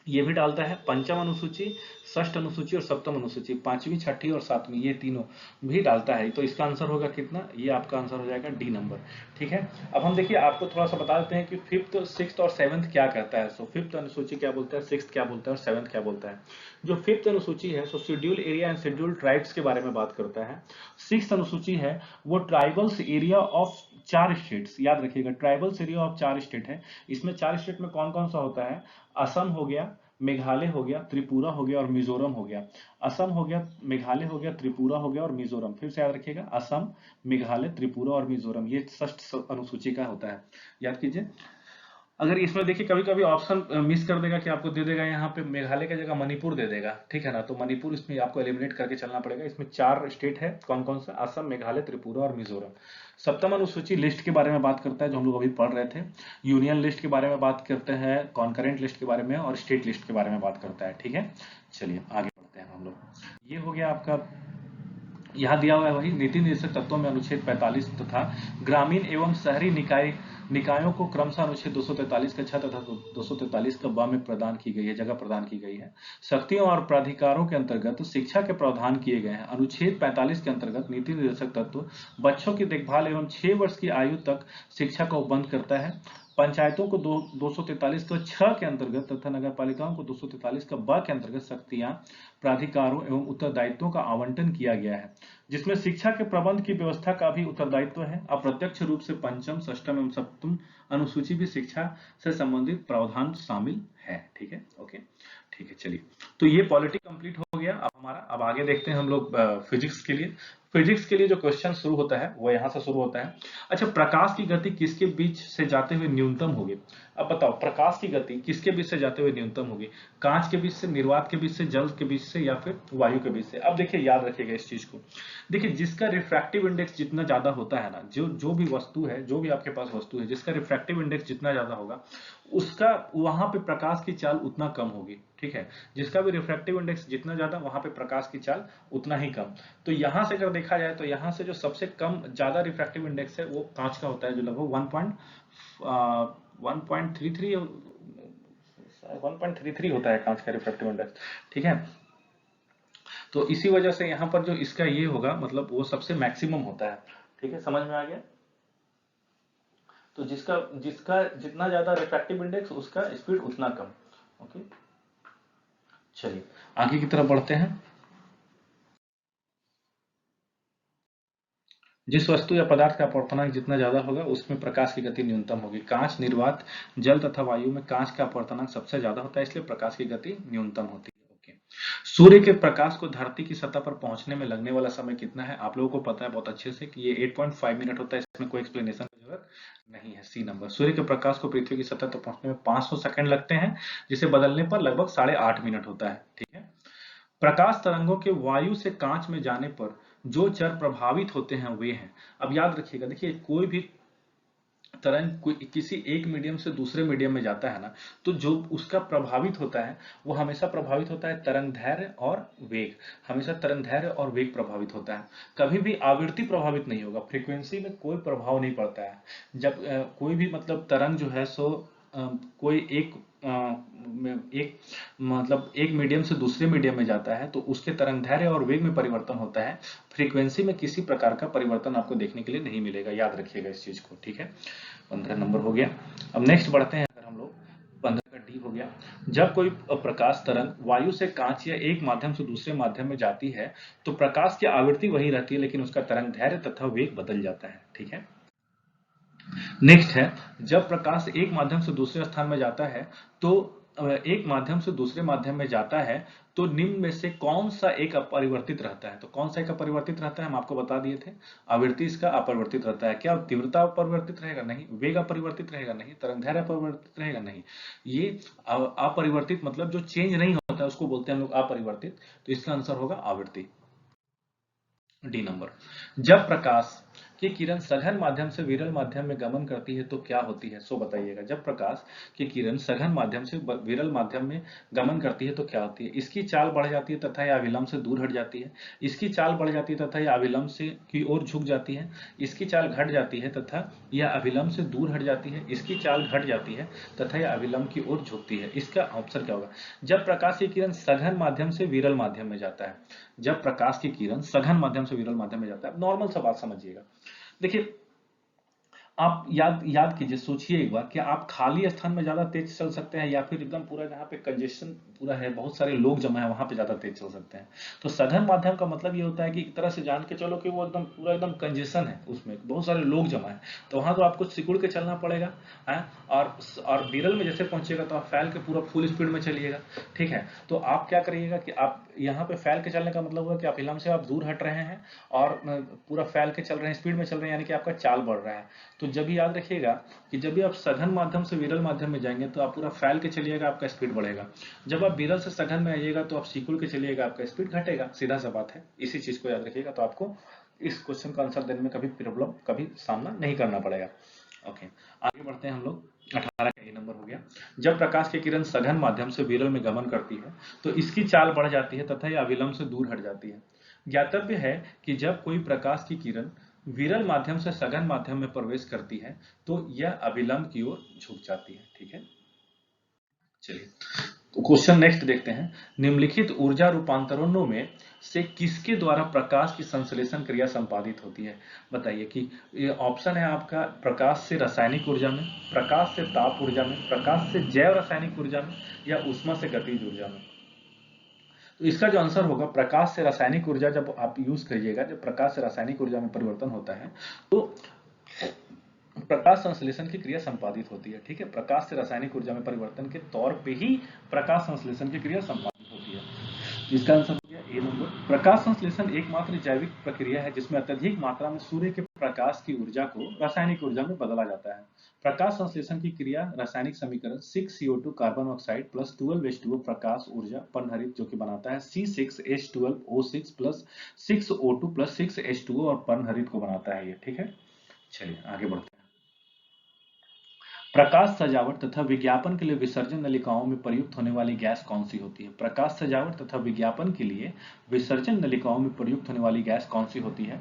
ये भी डालता है। पंचम अनुसूची, षष्ठ अनुसूची और सप्तम अनुसूची, 5वीं, 6ठी और 7वीं, ये तीनों भी डालता है। तो इसका आंसर होगा कितना, ये आपका आंसर हो जाएगा डी नंबर। ठीक है, अब हम देखिए आपको थोड़ा सा बता देते हैं कि 5th, 6th और 7th क्या कहता है। सो 5th अनुसूची क्या बोलता है, 6th क्या बोलता है और 7th क्या बोलता है। जो 5th अनुसूची है सो schedule area and schedule tribes के बारे में बात करता है। 6th अनुसूची है वो ट्राइबल्स एरिया ऑफ 4 स्टेट्स, याद रखिएगा ट्राइबल्स एरिया ऑफ 4 स्टेट है। इसमें 4 स्टेट में कौन कौन सा होता है, असम हो गया, मेघालय हो गया, त्रिपुरा हो गया और मिजोरम हो गया। असम हो गया, मेघालय हो गया, त्रिपुरा हो गया और मिजोरम। फिर से याद रखिएगा, असम, मेघालय, त्रिपुरा और मिजोरम, ये षष्ठ अनुसूची का होता है, याद कीजिए। अगर इसमें देखिए कभी कभी ऑप्शन मिस कर देगा कि आपको दे देगा यहाँ पे मेघालय की जगह मणिपुर दे देगा, ठीक है ना, तो मणिपुर इसमें आपको एलिमिनेट करके चलना पड़ेगा। इसमें 4 स्टेट है, कौन कौन सा, असम, मेघालय, त्रिपुरा और मिजोरम। सप्तम अनुसूची लिस्ट के बारे में बात करता है, जो हम लोग अभी पढ़ रहे थे। यूनियन लिस्ट के बारे में बात करते हैं, कॉन्करेंट लिस्ट के बारे में और स्टेट लिस्ट के बारे में बात करता है, ठीक है। चलिए आगे बढ़ते हैं हम लोग। ये हो गया आपका, यहाँ दिया हुआ है वही नीति निर्देशक तत्वों में अनुच्छेद 45 तथा ग्रामीण एवं शहरी निकायों को क्रमशः अनुच्छेद 243 का 6 तथा 243 का ब में प्रदान की गई है, जगह प्रदान की गई है। शक्तियों और प्राधिकारों के अंतर्गत शिक्षा के प्रावधान किए गए हैं। अनुच्छेद 45 के अंतर्गत नीति निर्देशक तत्व बच्चों की देखभाल एवं 6 वर्ष की आयु तक शिक्षा का उपबंध करता है। पंचायतों को 243 का 6 के अंतर्गत तथा नगर पालिकाओं को 243 का ब के अंतर्गत शक्तियां, प्राधिकारों एवं उत्तरदायित्वों का आवंटन किया गया है, जिसमें शिक्षा के प्रबंध की व्यवस्था का भी उत्तरदायित्व है। अप्रत्यक्ष रूप से पंचम, षष्ठम एवं सप्तम अनुसूची भी शिक्षा से संबंधित प्रावधान शामिल है, ठीक है, ओके, ठीक है। चलिए, तो ये पॉलिटी कंप्लीट हो गया अब हमारा। अब आगे देखते हैं हम लोग फिजिक्स के लिए। फिजिक्स के लिए जो क्वेश्चन शुरू होता है वो यहां से शुरू होता है। अच्छा, प्रकाश की गति किसके बीच से जाते हुए न्यूनतम होगी? अब बताओ, प्रकाश की गति किसके बीच से जाते हुए न्यूनतम होगी? कांच के बीच से, निर्वात के बीच से, जल के बीच से या फिर वायु के बीच से? अब देखिए, याद रखिएगा इस चीज को। देखिए, जिसका रिफ्रैक्टिव इंडेक्स जितना ज्यादा होता है ना, जो भी वस्तु है, जो भी आपके पास वस्तु है, जिसका रिफ्रैक्टिव इंडेक्स जितना ज्यादा होगा, उसका वहां पे प्रकाश की चाल उतना कम होगी, ठीक है। जिसका भी रिफ्रैक्टिव इंडेक्स जितना ज्यादा, वहां पे प्रकाश की चाल उतना ही कम। तो यहां से अगर देखा जाए तो यहां से जो सबसे कम ज्यादा रिफ्रैक्टिव इंडेक्स है वो कांच का होता है, जो लगभग 1.33 होता है कांच का रिफ्रैक्टिव इंडेक्स, ठीक है। तो इसी वजह से यहां पर जो इसका ये होगा, मतलब वो सबसे मैक्सिमम होता है, ठीक है, समझ में आ गया। तो जिसका जिसका जितना ज्यादा रिफ्रैक्टिव इंडेक्स, उसका स्पीड उतना कम, ओके। चलिए आगे की तरफ बढ़ते हैं। जिस वस्तु या पदार्थ का अपवर्तनांक जितना ज्यादा होगा, उसमें प्रकाश की गति न्यूनतम होगी। कांच, निर्वात, जल तथा वायु में कांच का अपवर्तनांक सबसे ज्यादा होता है, इसलिए प्रकाश की गति न्यूनतम होती है, ओके। सूर्य के प्रकाश को धरती की सतह पर पहुंचने में लगने वाला समय कितना है? आप लोगों को पता है बहुत अच्छे से कि ये 8.5 मिनट होता है, इसमें कोई एक्सप्लेनेशन की जरूरत नहीं है। सी नंबर, सूर्य के प्रकाश को पृथ्वी की सतह तक पहुंचने में 500 सेकंड लगते हैं, जिसे बदलने पर लगभग 8.5 मिनट होता है, ठीक है। प्रकाश तरंगों के वायु से कांच में जाने पर जो चर प्रभावित होते हैं वे हैं। अब याद रखिएगा, देखिए कोई भी तरंग किसी एक मीडियम से दूसरे मीडियम में जाता है ना, तो जो उसका प्रभावित होता है वो हमेशा प्रभावित होता है तरंग दैर्घ्य और वेग। हमेशा तरंग दैर्घ्य और वेग प्रभावित होता है, कभी भी आवृत्ति प्रभावित नहीं होगा। फ्रीक्वेंसी में कोई प्रभाव नहीं पड़ता है। जब कोई भी मतलब तरंग जो है सो कोई एक मतलब एक मीडियम से दूसरे मीडियम में जाता है तो उसके तरंग दैर्घ्य और वेग में परिवर्तन होता है। फ्रीक्वेंसी में किसी प्रकार का परिवर्तन आपको देखने के लिए नहीं मिलेगा, याद रखिएगा इस चीज को, ठीक है। 15 नंबर हो गया। अब नेक्स्ट बढ़ते हैं, अगर हम लोग 15 का डी हो गया। जब कोई प्रकाश तरंग वायु से कांच या एक माध्यम से दूसरे माध्यम में जाती है तो प्रकाश की आवृत्ति वही रहती है, लेकिन उसका तरंग दैर्घ्य तथा वेग बदल जाता है, ठीक है। नेक्स्ट है, जब प्रकाश एक माध्यम से दूसरे स्थान में जाता है तो एक माध्यम से दूसरे माध्यम में जाता है तो निम्न में से कौन सा एक अपरिवर्तित रहता है? तो कौन सा एक अपरिवर्तित रहता है, हम आपको बता दिए थे। आवृत्ति इसका अपरिवर्तित रहता है। क्या तीव्रता अपरिवर्तित रहेगा? नहीं। वेग अपरिवर्तित रहेगा? नहीं। तरंगदैर्घ्य अपरिवर्तित रहेगा? नहीं। ये अपरिवर्तित मतलब जो चेंज नहीं होता है उसको बोलते हैं हम लोग अपरिवर्तित। तो इसका आंसर होगा आवृत्ति, डी नंबर। जब प्रकाश की किरण सघन माध्यम से विरल माध्यम में गमन करती है तो क्या होती है? सो बताइएगा। जब प्रकाश की किरण सघन माध्यम से विरल माध्यम में गमन करती है तो क्या होती है? इसकी चाल बढ़ जाती है तथा यह अविलंब से दूर हट जाती है। इसकी चाल बढ़ जाती है तथा यह अविलंब से की ओर झुक जाती है। इसकी चाल घट जाती है तथा यह अविलंब से दूर हट जाती है। इसकी चाल घट जाती है तथा यह अविलंब की ओर झुकती है। इसका ऑप्शन क्या होगा? जब प्रकाश की किरण सघन माध्यम से विरल माध्यम में जाता है, जब प्रकाश की किरण सघन माध्यम से विरल माध्यम में जाता है, नॉर्मल सा बात समझिएगा। देखिए, आप याद याद कीजिए, सोचिए एक बार कि आप खाली स्थान में ज्यादा तेज चल सकते हैं या फिर एकदम पूरा जहाँ पे कंजेशन पूरा है, बहुत सारे लोग जमा है, वहां पे ज्यादा तेज चल सकते हैं। तो सघन माध्यम का मतलब ये होता है कि एक तरह से जान के चलो कि वो एकदम पूरा एकदम कंजेशन है, उसमें बहुत सारे लोग जमा है, तो वहां तो आपको सिकुड़ के चलना पड़ेगा है। और विरल में जैसे पहुंचेगा तो आप फैल के पूरा फुल स्पीड में चलिएगा। ठीक है, तो आप क्या करिएगा कि आप यहाँ पे फैल के चलने का मतलब हुआ कि आप इलम से आप दूर हट रहे हैं और पूरा फैल के चल रहे हैं, स्पीड में चल रहे हैं, यानी कि आपका चाल बढ़ रहा है। तो जब भी याद रखिएगा कि जब भी आप सघन माध्यम से विरल माध्यम में जाएंगे तो आप पूरा फैल के चलिएगा, आपका स्पीड बढ़ेगा। जब आप विरल से सघन में आइएगा तो आप सिकुड़ के चलिएगा, आपका स्पीड घटेगा, सीधा सा बात है। इसी चीज को याद रखिएगा, तो आपको इस क्वेश्चन का आंसर देने में कभी प्रॉब्लम कभी सामना नहीं करना पड़ेगा। ओके, आगे बढ़ते हैं हम लोग। 18 का ये नंबर हो गया। जब प्रकाश की किरण सघन माध्यम से विरल में गमन करती है तो इसकी चाल बढ़ जाती है तथा यह अविलंब से दूर हट जाती है। ज्ञातव्य है कि जब कोई प्रकाश की किरण विरल माध्यम से सघन माध्यम में प्रवेश करती है तो यह अविलंब की ओर झुक जाती है। ठीक है, चलिए तो क्वेश्चन नेक्स्ट देखते हैं। निम्नलिखित ऊर्जा रूपांतरणों में से किसके द्वारा प्रकाश की संश्लेषण क्रिया संपादित होती है? बताइए कि ये ऑप्शन है आपका, प्रकाश से रासायनिक ऊर्जा में, प्रकाश से ताप ऊर्जा में, प्रकाश से जैव रासायनिक ऊर्जा में, या ऊष्मा से गतिज ऊर्जा में। तो इसका जो आंसर होगा, प्रकाश से रासायनिक ऊर्जा जब आप यूज करिएगा, जब प्रकाश से रासायनिक ऊर्जा में परिवर्तन होता है तो प्रकाश संश्लेषण की क्रिया संपादित होती है। ठीक है, प्रकाश से रासायनिक ऊर्जा में परिवर्तन के तौर पे ही प्रकाश संश्लेषण की क्रिया संपादित होती है। इसका आंसर हो गया ए नंबर। प्रकाश संश्लेषण एकमात्र जैविक प्रक्रिया है जिसमें अत्यधिक मात्रा में सूर्य के प्रकाश की ऊर्जा को रासायनिक ऊर्जा में बदला जाता है। प्रकाश संश्लेषण की क्रिया रासायनिक समीकरण 6CO2 carbon oxide plus 12H2O प्रकाश ऊर्जा परहरित जो कि बनाता है C6H12O6 plus 6O2 plus 6H2O और परहरित को बनाता है ये। ठीक है, चलिए आगे बढ़ते हैं। प्रकाश सजावट तथा विज्ञापन के लिए विसर्जन नलिकाओं में प्रयुक्त होने वाली गैस कौन सी होती है? प्रकाश सजावट तथा विज्ञापन के लिए विसर्जन नलिकाओं में प्रयुक्त होने वाली गैस कौन सी होती है?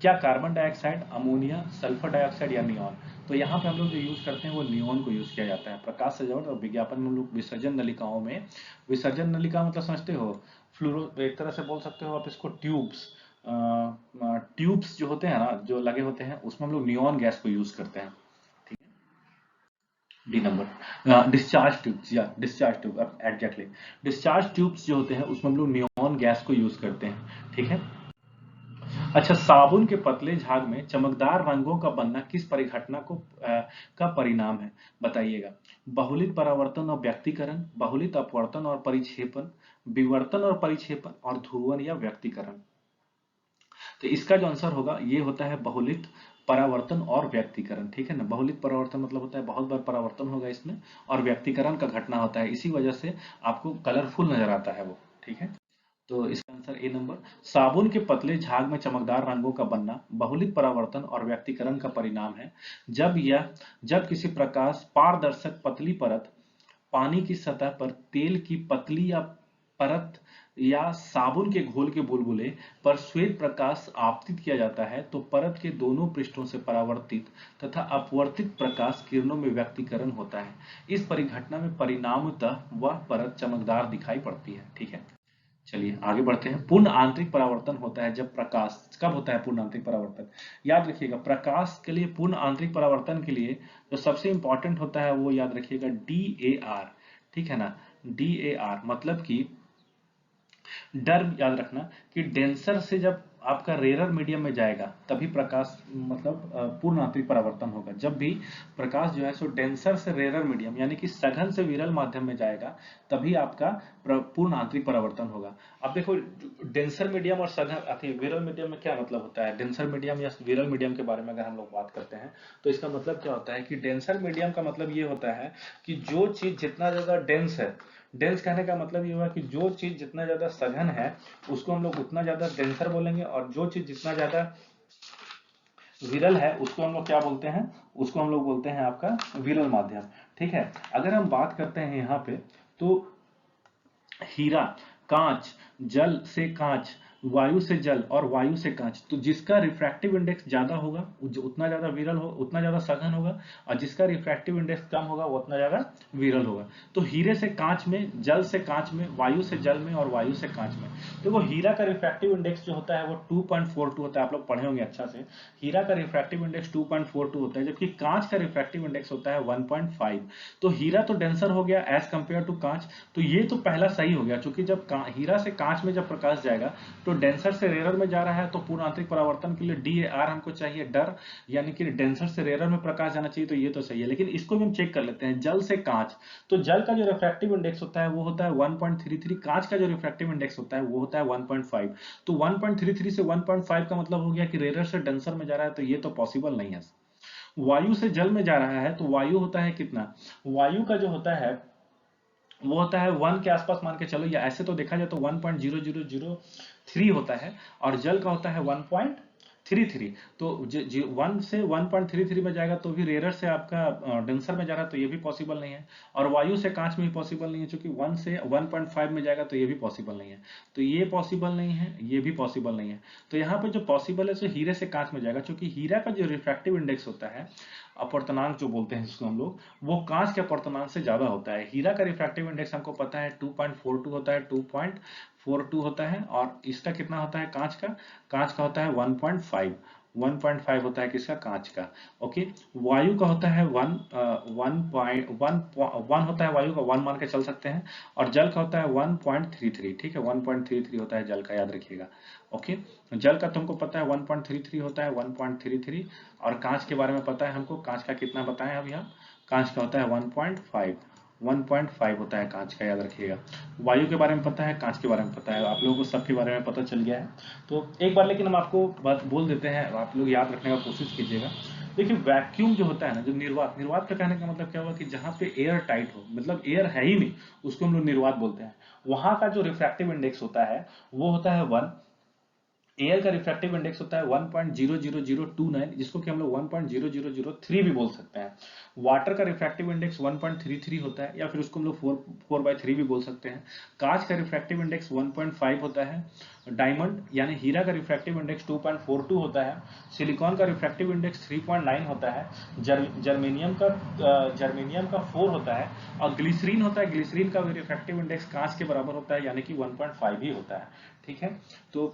क्या carbon dioxide, ammonia, sulphur dioxide या नियॉन? तो यहाँ पे हम लोग जो यूज करते हैं वो नियॉन को यूज किया जाता है। प्रकाश सजावट और विज्ञापन में हम लोग विसर्जन नलिकाओं में, विसर्जन नलिका मतलब समझते हो, फ्लोरो, एक तरह से बोल सकते हो आप इसको ट्यूब्स, ट्यूब्स जो होते हैं ना, जो लगे होते हैं, उसमें हम लोग नियॉन गैस को यूज करते हैं। D number. डिस्चार्ज ट्यूब्स, या discharge tube, exactly, discharge tubes जो होते हैं उसमें हम लोग नियॉन गैस को यूज करते हैं। ठीक है, अच्छा, साबुन के पतले झाग में चमकदार रंगों का बनना किस परिघटना का परिणाम है? बताइएगा। बहुलित परावर्तन और व्यक्तीकरण, बहुलित अपवर्तन और परिक्षेपण, विवर्तन और परिक्षेपण, और ध्रुवण या व्यक्तीकरण। तो इसका जो आंसर होगा ये होता है बहुलित परावर्तन और व्यक्तीकरण। ठीक है ना, बहुलित परावर्तन मतलब होता है बहुत बार परावर्तन होगा इसमें, और व्यक्तीकरण का घटना होता है, इसी वजह से आपको कलरफुल नजर आता है वो। ठीक है, तो इसका आंसर ए नंबर। साबुन के पतले झाग में चमकदार रंगों का बनना बहुलित परावर्तन और व्यक्तीकरण का परिणाम है। जब किसी प्रकाश पारदर्शक पतली परत पानी की सतह पर तेल की पतली या परत या साबुन के घोल के बुलबुले पर श्वेत प्रकाश आपतित किया जाता है तो परत के दोनों पृष्ठों से परावर्तित तथा अपवर्तित प्रकाश किरणों में व्यक्तीकरण होता है। इस परिघटना में परिणामतः वह परत चमकदार दिखाई पड़ती है। ठीक है, चलिए आगे बढ़ते हैं। पूर्ण आंतरिक परावर्तन होता है जब प्रकाश, कब होता है पूर्ण आंतरिक परावर्तन? याद रखिएगा, प्रकाश के लिए पूर्ण आंतरिक परावर्तन के लिए जो सबसे इंपॉर्टेंट होता है वो याद रखिएगा DAR। ठीक है ना, DAR मतलब कि डर, याद रखना कि डेंसर से जब आपका रेरर मीडियम में जाएगा तभी प्रकाश मतलब पूर्ण आंतरिक परावर्तन होगा। जब भी प्रकाश जो है सो डेंसर से रेरर मीडियम यानी कि सघन से विरल माध्यम में जाएगा तभी आपका पूर्ण आंतरिक परावर्तन होगा। अब देखो, डेंसर मीडियम और सघन विरल मीडियम में क्या मतलब होता है? डेंसर मीडियम या विरल मीडियम के बारे में अगर हम लोग बात करते हैं तो इसका मतलब क्या होता है कि डेंसर मीडियम का मतलब ये होता है कि जो चीज जितना ज्यादा डेंस है, डेंस कहने का मतलब ये हुआ कि जो चीज जितना ज्यादा सघन है उसको हम लोग उतना ज्यादा डेंसर बोलेंगे, और जो चीज जितना ज्यादा विरल है उसको हम लोग क्या बोलते हैं? उसको हम लोग बोलते हैं आपका विरल माध्यम। ठीक है, अगर हम बात करते हैं यहाँ पे तो हीरा, कांच, जल से कांच, वायु से जल और वायु से कांच, तो जिसका रिफ्रैक्टिव इंडेक्स ज्यादा होगा जो उतना ज्यादा विरल हो, उतना ज्यादा सघन होगा, और जिसका रिफ्रैक्टिव इंडेक्स कम होगा वो उतना ज्यादा विरल होगा। तो हीरे से कांच में, जल से कांच में, वायु से जल में और वायु से कांच में, तो वो हीरा का रिफ्रैक्टिव इंडेक्स जो होता है वो 2.42 होता है। आप लोग पढ़े होंगे अच्छा से, हीरा का रिफ्रैक्टिव इंडेक्स 2.42 होता है, जबकि कांच का रिफ्रैक्टिव इंडेक्स होता है 1.5। तो हीरा तो डेंसर हो गया एज कंपेयर टू कांच, तो ये तो पहला सही हो गया, क्योंकि जब हीरा से कांच में जब प्रकाश जाएगा तो डेंसर से रेयर में जा रहा है, तो पूर्ण आंतरिक परावर्तन के लिए DAR हमको चाहिए, डर, यानी कि डेंसर से रेयर में प्रकाश जाना चाहिए, तो ये तो सही है। लेकिन इसको भी हम चेक कर लेते हैं, जल से कांच, तो जल का जो रिफ्रैक्टिव इंडेक्स होता है वो होता है 1.33, कांच का जो रिफ्रैक्टिव इंडेक्स होता है वो होता है 1.5। तो 1.33 से 1.5 का मतलब हो गया कि रेयर से डेंसर में जा रहा है, तो ये तो पॉसिबल नहीं है। वायु से जल में जा रहा है, तो वायु होता है कितना, वायु का जो होता है वो होता है 1 के आसपास मान के चलो, या ऐसे तो देखा जाए तो 1.0003 होता है, और जल का होता है 1.33। तो 1 से 1.33 में जाएगा तो भी रेयर से आपका डेंसर में जा रहा है, तो ये भी पॉसिबल नहीं है। और वायु से कांच में भी पॉसिबल नहीं है, क्योंकि 1 से 1.5 में जाएगा तो ये भी पॉसिबल नहीं है। तो ये पॉसिबल नहीं है, ये भी पॉसिबल नहीं है। तो यहाँ पे जो पॉसिबल है सो हीरे से कांच में जाएगा, क्योंकि हीरा का जो रिफ्रैक्टिव इंडेक्स होता है, अपर्तनांक जो बोलते हैं जिसको हम लोग, वो कांच के अपर्तनांक से ज्यादा होता है। हीरा का रिफ्रैक्टिव इंडेक्स हमको पता है 2.42 होता है, 2.42 होता है, और इसका कितना होता है कांच का होता है 1.5 होता है किसका, कांच का। ओके, वायु का होता है 1 होता है, वायु का 1 मान के चल सकते हैं, और जल का होता है 1.33, ठीक है, 1.33 होता है जल का, याद रखिएगा। ओके, जल का तुमको पता है 1.33 होता है, 1.33, और कांच के बारे में पता है हमको, कांच का कितना बताएं अभी हम, कांच का होता है 1.5 होता है कांच का, याद रखिएगा। वायु के बारे में पता है, कांच के बारे में पता है, आप लोगों को सबके बारे में पता चल गया है। तो एक बार लेकिन हम आपको बात बोल देते हैं, आप लोग याद रखने का कोशिश कीजिएगा। देखिए वैक्यूम जो होता है ना, जो निर्वात, निर्वात का कहने का मतलब क्या हुआ कि जहां पे एयर टाइट हो, मतलब एयर है ही नहीं, उसको हम लोग निर्वात बोलते हैं। वहां का जो रिफ्रैक्टिव इंडेक्स होता है वो होता है 1। एयर का रिफ्रैक्टिव इंडेक्स होता है 1.00029, जिसको कि हम लोग 1.0003 भी बोल सकते हैं। वाटर का रिफ्रैक्टिव इंडेक्स 1.33 होता है, या फिर उसको हम लोग 4/3 भी बोल सकते हैं। कांच का रिफ्रैक्टिव इंडेक्स 1.5 होता है। डायमंड यानी हीरा का रिफ्रैक्टिव इंडेक्स 2.42 होता है। सिलिकॉन का रिफ्रैक्टिव इंडेक्स 3.9 होता है। जर्मेनियम का 4 होता है। और ग्लिसरीन होता है, ग्लिसरीन का भी रिफ्रैक्टिव इंडेक्स कांच के बराबर होता है, यानी कि 1.5 ही होता है। ठीक है, तो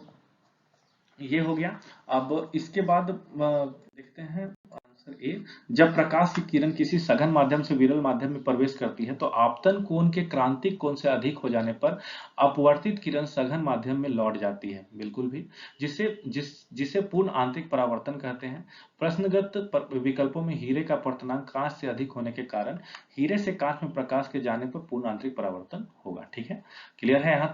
ये हो गया। अब इसके बाद देखते हैं आंसर ए। जब प्रकाश की किरण किसी सघन माध्यम से विरल माध्यम में प्रवेश करती है तो आपतन कोण के क्रांतिक कोण से अधिक हो जाने पर अपवर्तित किरण सघन माध्यम में लौट जाती है, बिल्कुल भी, जिसे पूर्ण आंतरिक परावर्तन कहते हैं। प्रश्नगत विकल्पों में हीरे का अपवर्तनांक कांच से अधिक होने के कारण हीरे से कांच में प्रकाश के जाने पर पूर्ण आंतरिक परावर्तन होगा। ठीक है, क्लियर है यहाँ तक?